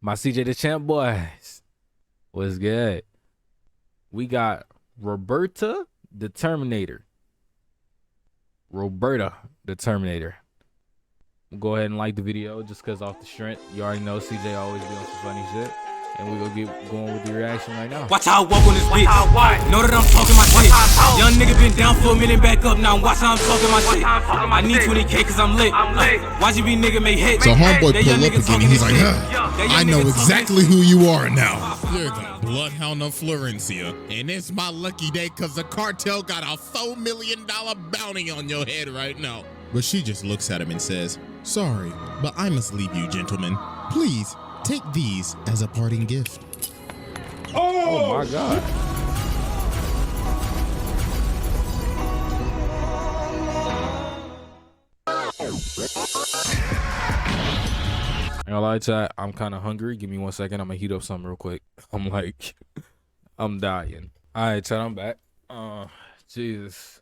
My CJ the Champ boys. What's good? We got Roberta the Terminator. Roberta the Terminator. Go ahead and like the video just because off the strength. You already know CJ always be on some funny shit. And we gonna get going with the reaction right now. Watch how I walk on this bitch. Know that I'm talking my shit. Young nigga been down for a minute, back up now. Watch how I'm talking my shit. I need 20K cause I'm lit. YGB nigga make hits. So homeboy pull up again and he's like, I know exactly who you are now. You're the bloodhound of Florencia. And it's my lucky day cause the cartel got a $4 million bounty on your head right now. But she just looks at him and says, sorry, but I must leave you, gentlemen. Please take these as a parting gift. Oh my God. I ain't gonna lie to you, I'm kind of hungry. Give me 1 second. I'm gonna heat up something real quick. I'm like, I'm dying. All right, Chad, I'm back. Jesus.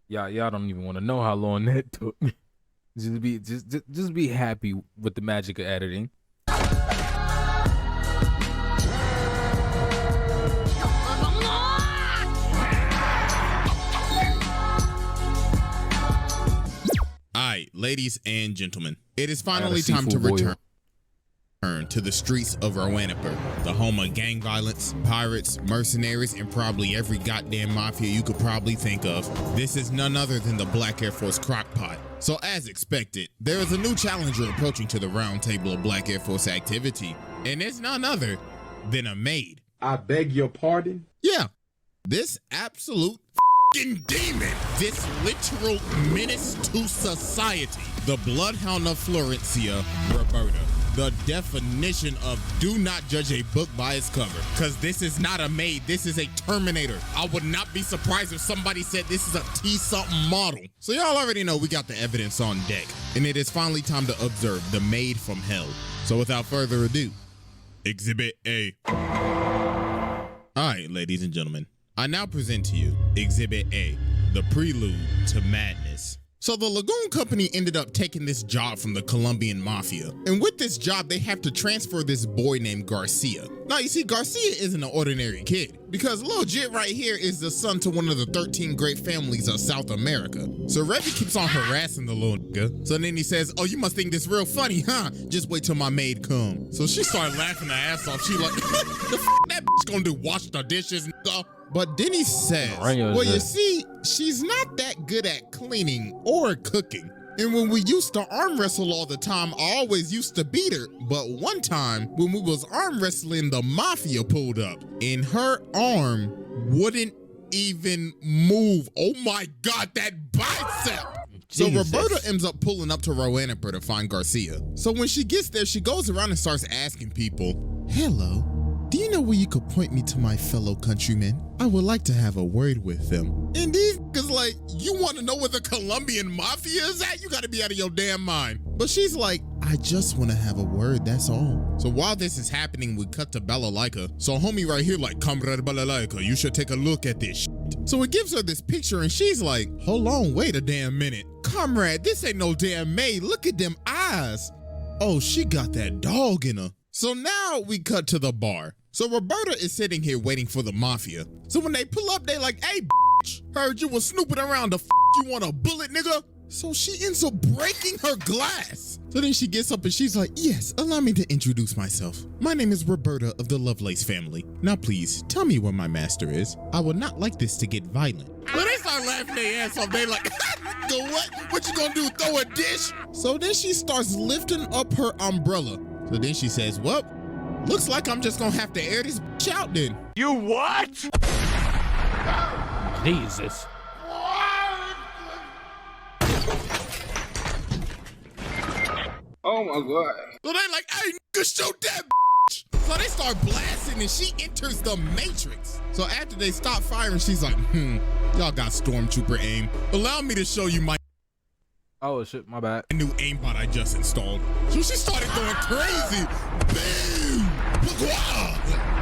Y'all don't even want to know how long that took me. Just be happy with the magic of editing. Alright, ladies and gentlemen, it is finally time to return to the streets of Roanoke, the home of gang violence, pirates, mercenaries, and probably every goddamn mafia you could probably think of. This is none other than the Black Air Force Crockpot. So as expected, there is a new challenger approaching to the round table of Black Air Force activity, and it's none other than a maid. I beg your pardon? Yeah, this absolute demon, this literal menace to society, the bloodhound of Florencia, Roberta. The definition of do not judge a book by its cover, because this is not a maid, this is a Terminator. I would not be surprised if somebody said this is a T-something model. So y'all already know we got the evidence on deck, and it is finally time to observe the maid from hell. So without further ado, Exhibit A. All right, ladies and gentlemen, I now present to you Exhibit A, the prelude to madness. So the Lagoon Company ended up taking this job from the Colombian Mafia. And with this job, they have to transfer this boy named Garcia. Now, you see, Garcia isn't an ordinary kid, because Lil Jit right here is the son to one of the 13 great families of South America. So Revy keeps on harassing the little nigga. So then he says, oh, you must think this real funny, huh? Just wait till my maid come. So she started laughing her ass off. She like, the f that bitch gonna do? Wash the dishes, nigga? But then he says, well, you see, she's not that good at cleaning or cooking. And when we used to arm wrestle all the time, I always used to beat her. But one time when we was arm wrestling, the mafia pulled up and her arm wouldn't even move. Oh my God, that bicep. So Roberta ends up pulling up to Roanoke to find Garcia. So when she gets there, she goes around and starts asking people, hello, do you know where you could point me to my fellow countrymen? I would like to have a word with them. And these niggas like, you want to know where the Colombian Mafia is at? You got to be out of your damn mind. But she's like, I just want to have a word, that's all. So while this is happening, we cut to Balalaika. So homie right here like, Comrade Balalaika, you should take a look at this shit. So it gives her this picture and she's like, hold on, wait a damn minute. Comrade, this ain't no damn maid. Look at them eyes. Oh, she got that dog in her. So now we cut to the bar. So Roberta is sitting here waiting for the mafia. So when they pull up, they like, hey, bitch, heard you was snooping around. The f you want a bullet, nigga? So she ends up breaking her glass. So then she gets up and she's like, yes, allow me to introduce myself. My name is Roberta of the Lovelace family. Now please, tell me where my master is. I would not like this to get violent. When they start laughing their ass off, they like, go what? What you gonna do, throw a dish? So then she starts lifting up her umbrella. So then she says, well, looks like I'm just gonna have to air this bitch out then. You what? Jesus. Oh my God. So they like, hey, nigga, shoot that bitch. So they start blasting and she enters the Matrix. So after they stop firing, she's like, y'all got stormtrooper aim. Allow me to show you my Oh shit, my bad. new aimbot I just installed. So she started going crazy. Boom!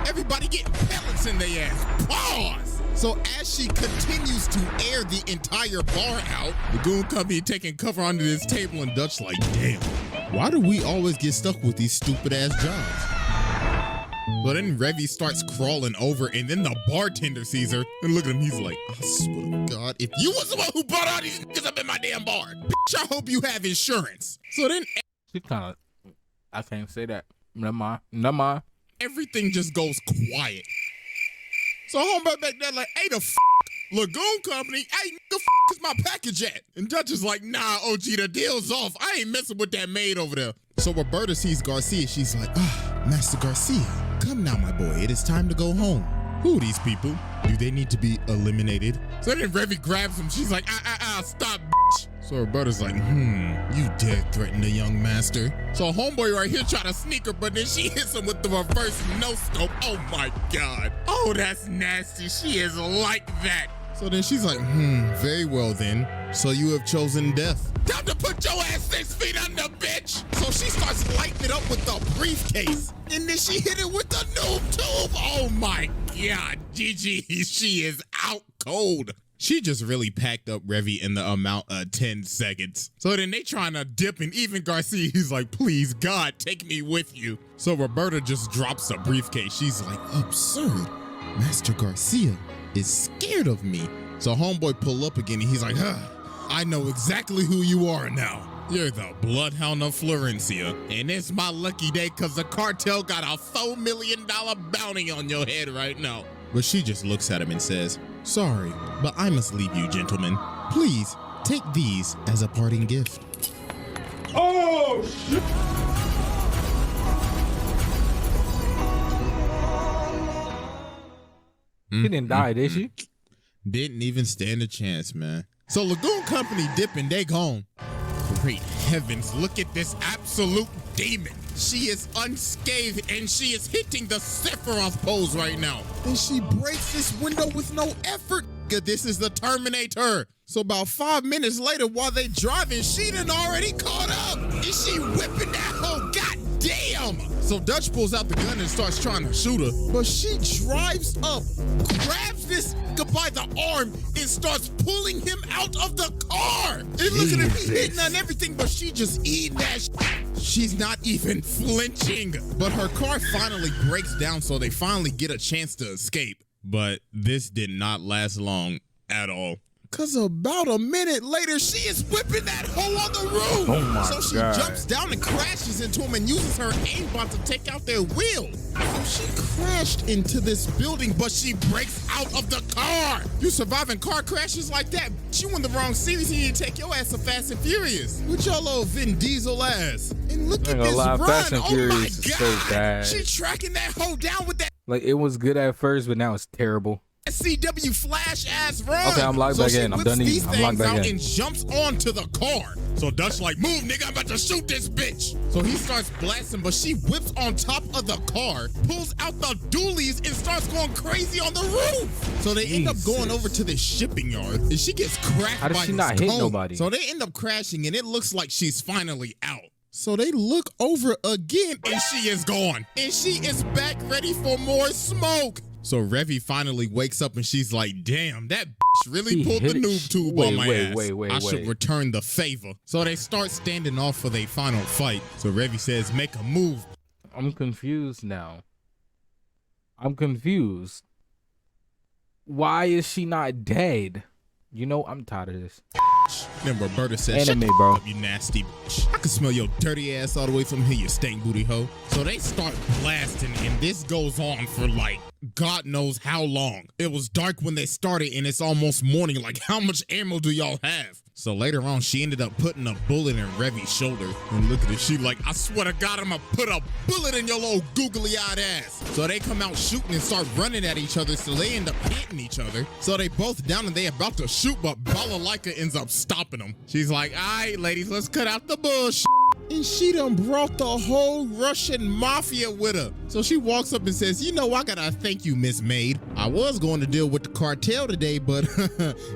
Everybody getting pellets in their ass. Pause! So as she continues to air the entire bar out, the Goon Company taking cover under this table and Dutch like, damn, Why do we always get stuck with these stupid ass jobs? But then Revy starts crawling over, and then the bartender sees her, and look at him, he's like, I swear to God, if you was the one who brought all these niggas up in my damn bar, bitch, I hope you have insurance. So then She kind of, I can't say that. Never mind. Never mind. everything just goes quiet. So homeboy back there like, hey, the Lagoon Company, hey, the is my package at? And Dutch is like, nah, OG, the deal's off. I ain't messing with that maid over there. So Roberta sees Garcia. She's like, Master Garcia, come now, my boy. It is time to go home. Who are these people? Do they need to be eliminated? So then Revy grabs him. She's like, stop, bitch. So Roberta's like, you dare threaten the young master? So homeboy right here try to sneak her, but then she hits him with the reverse no-scope. Oh my God. Oh, that's nasty. She is like that. So then she's like, very well then. So you have chosen death. Time to put your ass 6 feet under, bitch. So she starts lighting it up with the briefcase. And then she hit it with the noob tube. Oh my God, GG, she is out cold. She just really packed up Revy in the amount of 10 seconds. So then they trying to dip, and even Garcia, he's like, please God, take me with you. So Roberta just drops the briefcase. She's like, absurd. Master Garcia is scared of me. So homeboy pull up again, and he's like, I know exactly who you are now. You're the Bloodhound of Florencia. And it's my lucky day because the cartel got a $4 million bounty on your head right now. But she just looks at him and says, sorry, but I must leave you, gentlemen. Please take these as a parting gift. Oh, shit. She didn't die, did she? Didn't even stand a chance, man. So Lagoon Company dipping, they gone. Great heavens, look at this absolute demon. She is unscathed and she is hitting the Sephiroth pose right now. And she breaks this window with no effort. This is the Terminator. So about 5 minutes later, while they driving, she done already caught up. And she whipping that whole goddamn. So Dutch pulls out the gun and starts trying to shoot her. But she drives up, grabs this by the arm, and starts pulling him out of the car. And look at him, he hitting on everything, but she just eating that She's not even flinching. But her car finally breaks down, so they finally get a chance to escape. But this did not last long at all. Cause about a minute later, she is whipping that hoe on the roof. Oh my so she God. jumps down and crashes into him and uses her aimbot to take out their wheel. So she crashed into this building, but she breaks out of the car. You surviving car crashes like that? You in the wrong series, you need to take your ass to Fast and Furious with your little Vin Diesel ass. And look at this run. Fast and Oh Furious my is God. so bad. She tracking that hoe down with that Like, it was good at first, but now it's terrible. CW flash ass run. Okay, I'm locked back in. I'm done eating. I'm locked back in. And jumps onto the car. So Dutch like, move, nigga, I'm about to shoot this bitch. So he starts blasting, but she whips on top of the car, pulls out the dualies, and starts going crazy on the roof. So they end up going over to the shipping yard, and she gets cracked How by does she this not hit cone. nobody? So they end up crashing, and it looks like she's finally out. So they look over again, and she is gone. And she is back ready for more smoke. So Revy finally wakes up and she's like, damn, that bitch really She pulled the hit it. noob tube Wait, on my wait, ass. wait, I should return the favor. So they start standing off for their final fight. So Revy says, make a move. I'm confused now. I'm confused. Why is she not dead? You know, I'm tired of this. Then Roberta says, Anime, shut the bro. up, you nasty bitch. I can smell your dirty ass all the way from here, you stank booty hoe. So they start blasting, and this goes on for like God knows how long. It was dark when they started, and it's almost morning. Like, how much ammo do y'all have? So later on, she ended up putting a bullet in Revy's shoulder. And look at it, she like, I swear to God, I'm gonna put a bullet in your little googly-eyed ass. So they come out shooting and start running at each other, so they end up hitting each other. So they both down and they about to shoot, but Balalaika ends up stopping them. She's like, all right, ladies, let's cut out the bullshit. And she done brought the whole Russian mafia with her. So she walks up and says, you know, I gotta thank you, Miss Maid. I was going to deal with the cartel today, but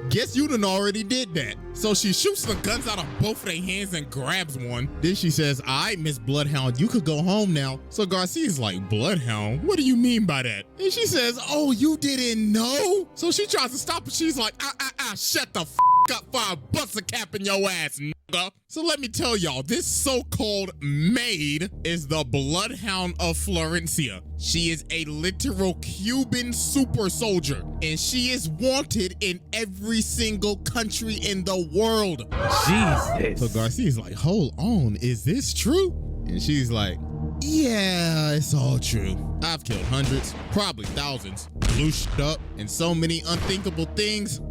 guess you done already did that. So she shoots the guns out of both of their hands and grabs one. Then she says, all right, Miss Bloodhound, you could go home now. So Garcia's like, Bloodhound? What do you mean by that? And she says, oh, you didn't know? So she tries to stop, but she's like, shut the f up before I bust a cap in your ass. So let me tell y'all, this so-called maid is the bloodhound of Florencia. She is a literal Cuban super soldier, and she is wanted in every single country in the world. Jesus. So Garcia's like, hold on, is this true? And she's like, yeah, it's all true. I've killed hundreds, probably thousands, blushed up, and so many unthinkable things.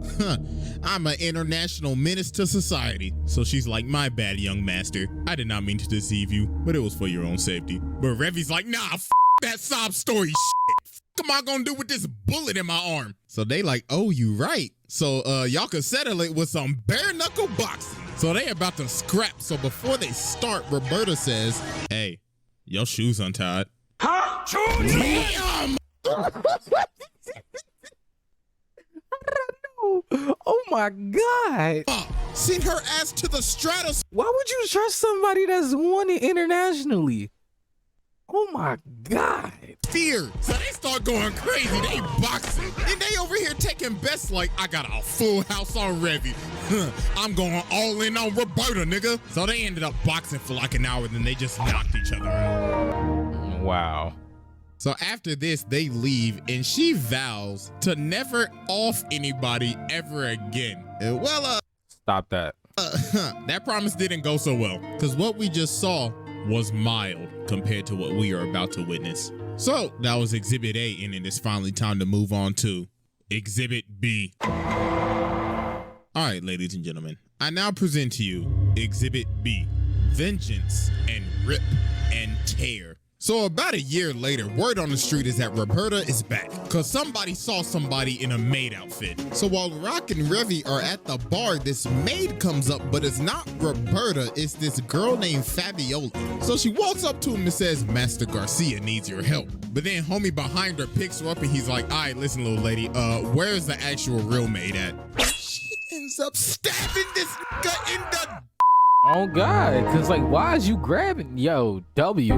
I'm an international menace to society. So she's like, my bad, young master. I did not mean to deceive you, but it was for your own safety. But Revi's like, nah, f that sob story shit. What am I gonna do with this bullet in my arm? So they like, oh, you right. So y'all can settle it with some bare knuckle boxing. So they about to scrap. So before they start, Roberta says, hey, your shoes untied. Huh? Damn! Oh my God. Send her ass to the stratosphere. Why would you trust somebody that's wanted internationally? Oh my God. Fear. So they start going crazy. They boxing. And they over here taking bets like, I got a full house on Revy. I'm going all in on Roberta, nigga. So they ended up boxing for like an hour, then they just knocked each other out. Wow. So after this, they leave, and she vows to never off anybody ever again. Stop that. That promise didn't go so well, because what we just saw was mild compared to what we are about to witness. So that was Exhibit A, and it is finally time to move on to Exhibit B. All right, ladies and gentlemen, I now present to you Exhibit B, Vengeance and Rip and Tear. So about a year later, word on the street is that Roberta is back because somebody saw somebody in a maid outfit. So while Rock and Revy are at the bar, this maid comes up, but it's not Roberta, it's this girl named Fabiola. So she walks up to him and says, Master Garcia needs your help. But then homie behind her picks her up and he's like, all right, listen, little lady, where's the actual real maid at? She ends up stabbing this nigga in the... Oh God, cause like, why is you grabbing? Yo, W.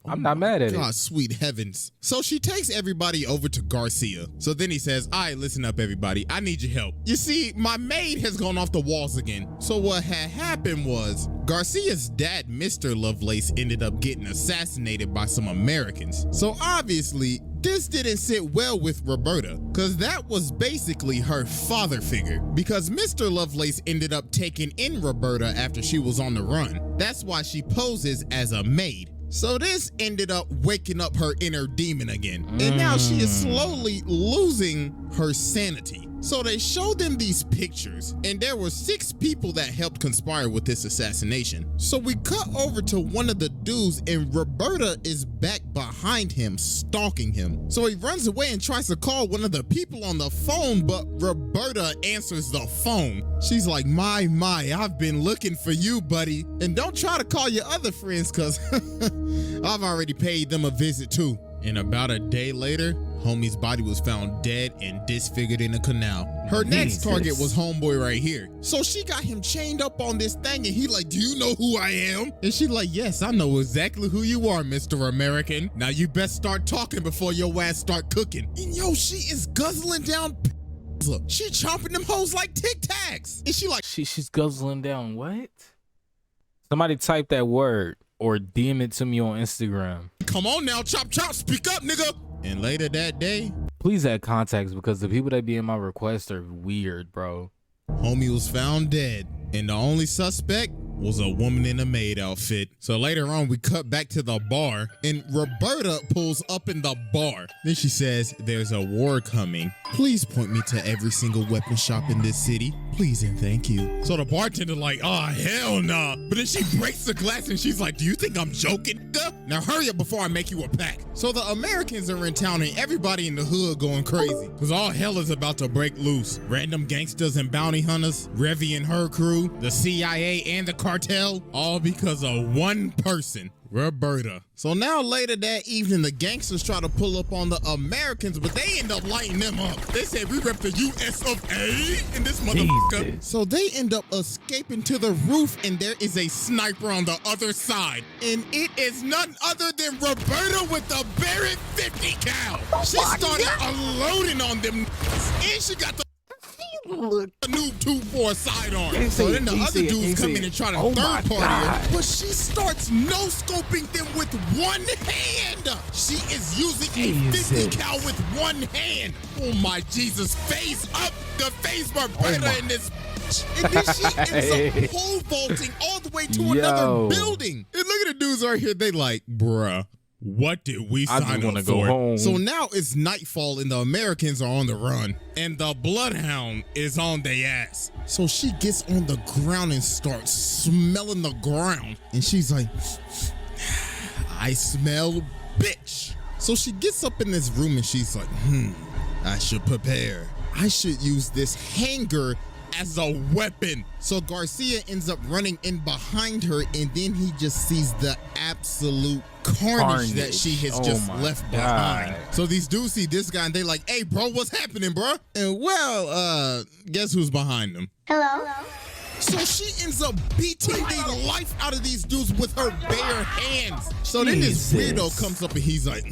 I'm not mad at it. God, sweet heavens. So she takes everybody over to Garcia. So then he says, all right, listen up, everybody. I need your help. You see, my maid has gone off the walls again. So what had happened was Garcia's dad, Mr. Lovelace, ended up getting assassinated by some Americans. So obviously, this didn't sit well with Roberta, because that was basically her father figure, because Mr. Lovelace ended up taking in Roberta after she was on the run. That's why she poses as a maid. So this ended up waking up her inner demon again. And now she is slowly losing her sanity. So they showed them these pictures, and there were 6 people that helped conspire with this assassination. So we cut over to one of the dudes, and Roberta is back behind him, stalking him. So he runs away and tries to call one of the people on the phone, but Roberta answers the phone. She's like, my, I've been looking for you, buddy. And don't try to call your other friends, cause I've already paid them a visit too. And about a day later, homie's body was found dead and disfigured in a canal. Her next target was homeboy right here. So she got him chained up on this thing, and he like, do you know who I am? And she like, yes, I know exactly who you are, Mr. American. Now you best start talking before your ass start cooking. And yo, she is guzzling down. She chomping them hoes like Tic Tacs. And she like, she's guzzling down what? Somebody type that word or DM it to me on Instagram. Come on now, chop, speak up, nigga. And later that day, please add context, because the people that be in my requests are weird, bro. Homie was found dead, and the only suspect was a woman in a maid outfit. So later on, we cut back to the bar, and Roberta pulls up in the bar. Then she says, there's a war coming. Please point me to every single weapon shop in this city. Please and thank you. So the bartender like, oh, hell nah. But then she breaks the glass and she's like, do you think I'm joking? Now hurry up before I make you a pack. So the Americans are in town and everybody in the hood going crazy, because all hell is about to break loose. Random gangsters and bounty hunters, Revy and her crew, the CIA and the cartel, all because of one person, Roberta. So now later that evening, the gangsters try to pull up on the Americans, but they end up lighting them up. They said, we rep the US of A in this motherfucker. So they end up escaping to the roof, and there is a sniper on the other side. And it is none other than Roberta with the Barrett 50 cal. She started unloading on them, and she got the... She a noob tube for a sidearm. Can't So see then it, the can't other see it, dudes can't come see in it. and try to Oh my third party her, God. but she starts no-scoping them with one hand. She is using a 50 cal with one hand. Oh my Jesus, face up the face Roberta in this. And then she ends up pole vaulting all the way to another building. And look at the dudes right here. They like, bruh, what did we I just sign wanna up go for? home. So now it's nightfall and the Americans are on the run. And the bloodhound is on their ass. So she gets on the ground and starts smelling the ground. And she's like, I smell bitch. So she gets up in this room and she's like, I should prepare. I should use this hanger as a weapon. So Garcia ends up running in behind her, and then he just sees the absolute carnage that she has just left behind. So these dudes see this guy and they like, hey bro, what's happening, bro? And well, guess who's behind them? Hello? So she ends up beating the life out of these dudes with her bare hands. So then this weirdo comes up and he's like,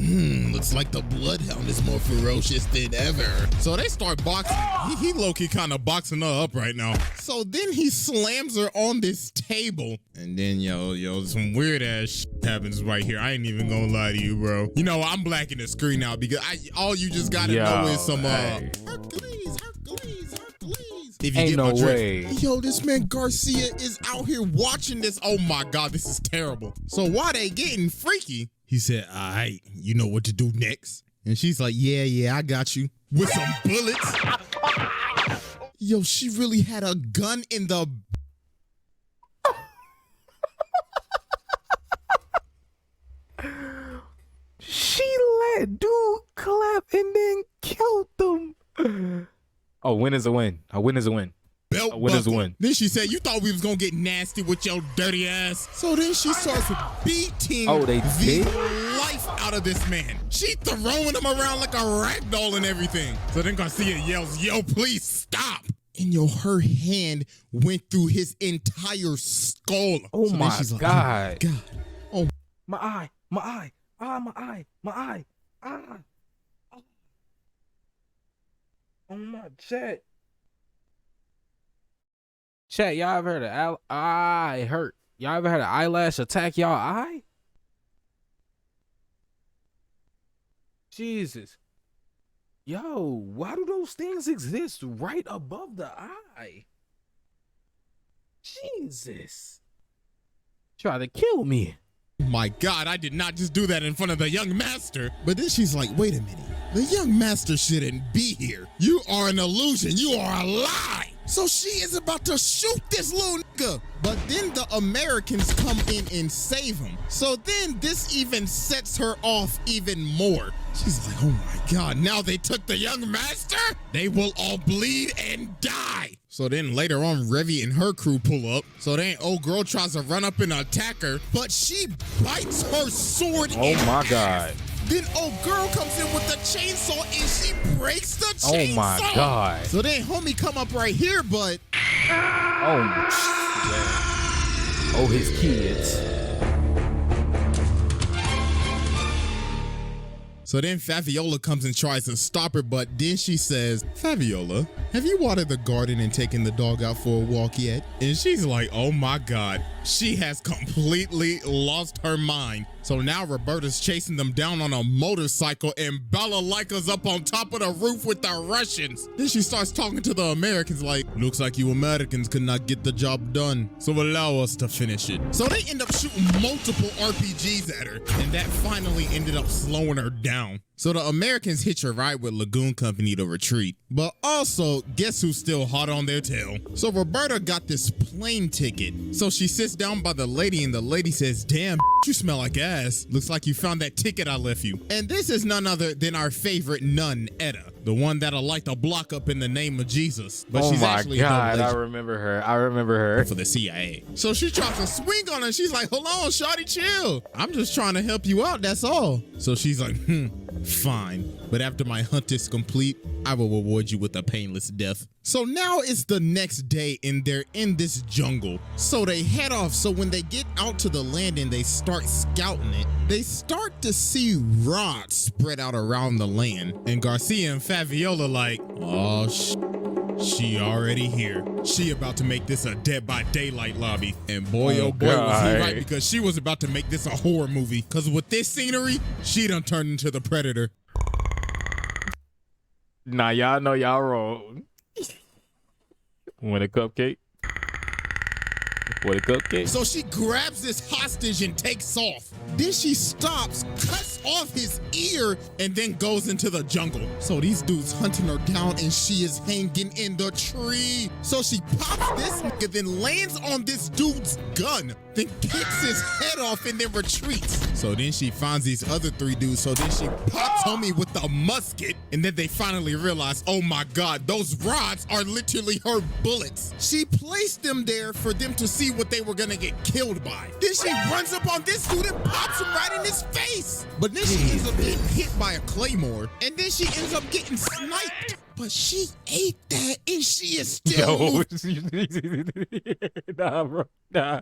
looks like the bloodhound is more ferocious than ever. So they start boxing. He low-key kind of boxing her up right now. So then he slams her on this table. And then, yo, some weird ass happens right here. I ain't even gonna lie to you, bro. You know, I'm blacking the screen out because all you just gotta know is some, Hercules. If you Ain't get no my drift. way. Yo, this man Garcia is out here watching this. Oh my God, this is terrible. So while they getting freaky, he said, all right, you know what to do next. And she's like, yeah, I got you. With some bullets. Yo, she really had a gun in the... She let dude clap and then killed them. Oh, win is a win. A win is a win. Belt A win is a buckle. win. Then she said, you thought we was gonna get nasty with your dirty ass. So then she starts beating the life out of this man. She throwing him around like a rag doll and everything. So then Garcia yells, yo, please stop. And her hand went through his entire skull. Oh so my she's like, God. Oh, God. Oh, My eye. Ah, my eye. Ah. Oh my chat. Chat, y'all ever heard of eye hurt? Y'all ever had an eyelash attack y'all eye? Jesus. Yo, why do those things exist right above the eye? Jesus. Try to kill me. my God, I did not just do that in front of the young master. But then she's like, wait a minute. The young master shouldn't be here. You are an illusion. You are a lie. So she is about to shoot this little nigga. But then the Americans come in and save him. So then this even sets her off even more. She's like, oh my God, now they took the young master? They will all bleed and die. So then later on, Revy and her crew pull up. So then old girl tries to run up and attack her, but she bites her sword in my half. God. Then old girl comes in with the chainsaw and she breaks the chainsaw. Oh my God. So then homie come up right here, but Oh, his kids. so then Faviola comes and tries to stop her, but then she says, Faviola, have you watered the garden and taken the dog out for a walk yet? And she's like, oh my God, she has completely lost her mind. So now Roberta's chasing them down on a motorcycle and Balalika's up on top of the roof with the Russians. Then she starts talking to the Americans like, looks like you Americans could not get the job done, so allow us to finish it. So they end up shooting multiple RPGs at her, and that finally ended up slowing her down. So the Americans hitch a ride with Lagoon Company to retreat. But also, guess who's still hot on their tail? So Roberta got this plane ticket. So she sits down by the lady and the lady says, damn, you smell like ass. Looks like you found that ticket I left you. And this is none other than our favorite nun, Etta. The one that'll light the block up in the name of Jesus. But she's actually a God, double I agent remember her. I remember her. for the CIA. So she tries to swing on her. She's like, hold on, shawty, chill. I'm just trying to help you out, that's all. So she's like, fine. But after my hunt is complete, I will reward you with a painless death. So now it's the next day and they're in this jungle. So they head off. So when they get out to the land and they start scouting it, they start to see rods spread out around the land. And Garcia and Faviola like, oh, She already here. She about to make this a Dead by Daylight lobby. And boy, oh boy, God. was he right, because she was about to make this a horror movie. Because with this scenery, she done turned into the Predator. Nah, y'all know y'all wrong. Want a cupcake? Want a cupcake? So she grabs this hostage and takes off. Then she stops, cuts off his ear, and then goes into the jungle. So these dudes hunting her down, and she is hanging in the tree. So she pops this nigga, then lands on this dude's gun, then kicks his head off and then retreats. So then she finds these other 3 dudes. So then she pops homie with the musket, and then they finally realize, oh my God, those rods are literally her bullets. She placed them there for them to see what they were gonna get killed by. Then she runs up on this dude and pops him right in his face. But then she ends up getting hit by a claymore, and then she ends up getting sniped. But she ate that, and she is still moving. Nah, bro. Nah.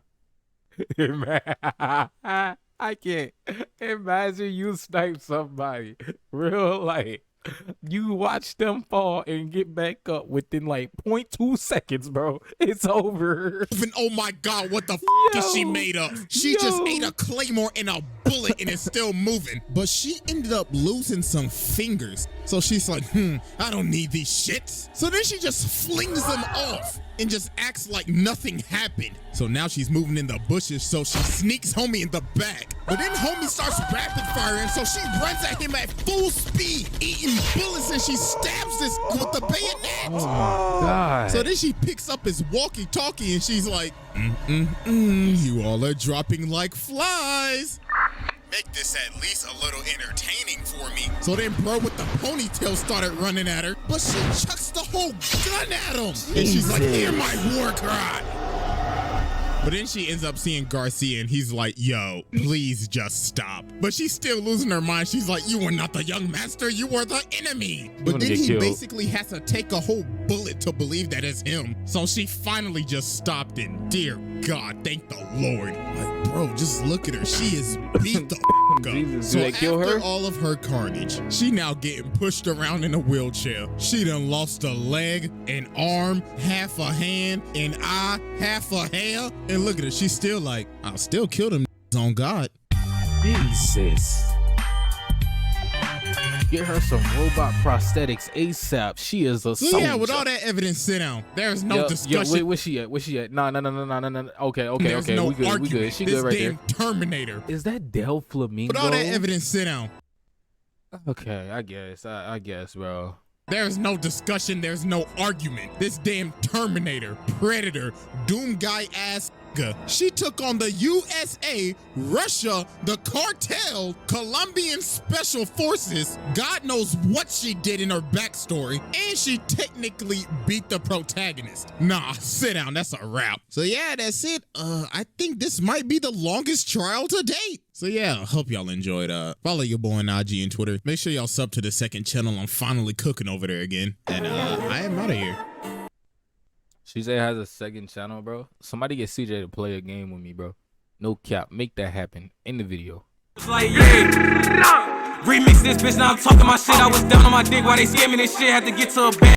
I can't imagine you snipe somebody real life. You watch them fall and get back up within like 0.2 seconds, bro. It's over. And oh my God, what the is she made of? She just ate a claymore and a bullet and it's still moving. But she ended up losing some fingers. So she's like, I don't need these shits. So then she just flings them off and just acts like nothing happened. So now she's moving in the bushes, so she sneaks homie in the back. But then homie starts rapid firing, so she runs at him at full speed, eating bullets, and she stabs this with the bayonet. Oh my God. So then she picks up his walkie-talkie and she's like, you all are dropping like flies. Make this at least a little entertaining for me. So then bro with the ponytail started running at her, but she chucks the whole gun at him. And she's like, hear my war cry. But then she ends up seeing Garcia and he's like, yo, please just stop. But she's still losing her mind. She's like, you are not the young master, you are the enemy. But then he basically has to take a whole bullet to believe that it's him. So she finally just stopped and dear God, thank the Lord. Like, bro, just look at her. She is beat the up. Jesus, So did they kill after her? all of her carnage, she now getting pushed around in a wheelchair. She done lost a leg, an arm, half a hand, an eye, half a hair. And look at her, she's still like, I'll still kill them on God. Jesus. Get her some robot prosthetics ASAP. She is a So soldier. yeah, with all that evidence, sit down. There's no discussion. Wait, where's she at? Where's she at? No. Okay. There's no We good. argument. She this good right damn there. Terminator. Is that Del Flamingo? With all that evidence, sit down. Okay, I guess. I guess, bro. There's no discussion. There's no argument. This damn Terminator, Predator, Doom guy ass. She took on the USA, Russia, the cartel, Colombian special forces. God knows what she did in her backstory. And she technically beat the protagonist. Nah, sit down. That's a wrap. So yeah, that's it. I think this might be the longest trial to date. So yeah, hope y'all enjoyed. Follow your boy on IG and Twitter. Make sure y'all sub to the second channel. I'm finally cooking over there again. And I am out of here. She said has a second channel, bro. Somebody get CJ to play a game with me, bro. No cap. Make that happen in the video. It's like, yeah. Remix this bitch, now I'm talking my shit. I was down on my dick while they scamming this shit. Had to get to a bed.